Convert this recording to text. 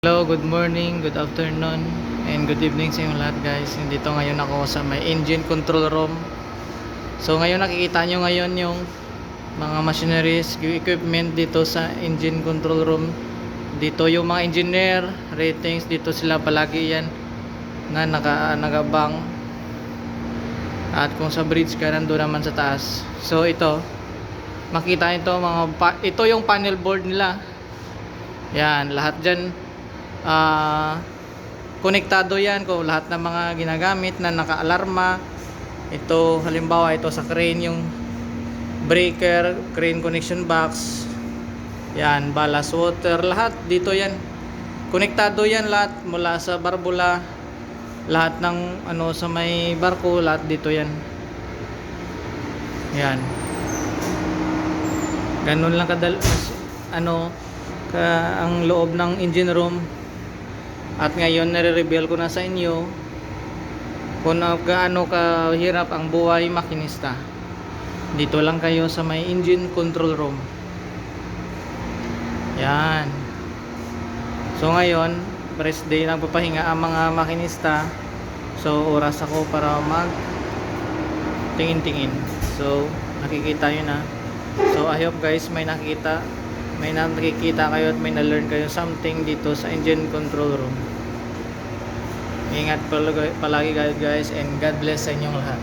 Hello, good morning, good afternoon, and good evening sa inyo lahat guys. Nandito ngayon ako sa may engine control room. So ngayon nakikita nyo ngayon yung mga machineries, equipment dito sa engine control room. Dito yung mga engineer, ratings, dito sila palagi yan na nagabang. At kung sa bridge ka, nandun naman sa taas. So ito, makita ito ito yung panel board nila. Yan, lahat dyan konektado yan kung lahat ng mga ginagamit na naka-alarma. Ito halimbawa ito sa crane, yung breaker, crane connection box, yan, ballast water, lahat dito yan konektado yan, lahat mula sa barbula, lahat ng ano sa may barko, lahat dito yan. Yan, ganun lang ang loob ng engine room. At ngayon nare-reveal ko na sa inyo kung gaano kahirap ang buhay makinista. Dito lang kayo sa may engine control room. Yan. So ngayon, rest day, nagpapahinga ang mga makinista. So oras ako para mag tingin-tingin. So nakikita nyo na. So I hope guys may nakikita kayo at may na-learn kayo something dito sa engine control room. Ingat palagi guys, and God bless sa inyong lahat.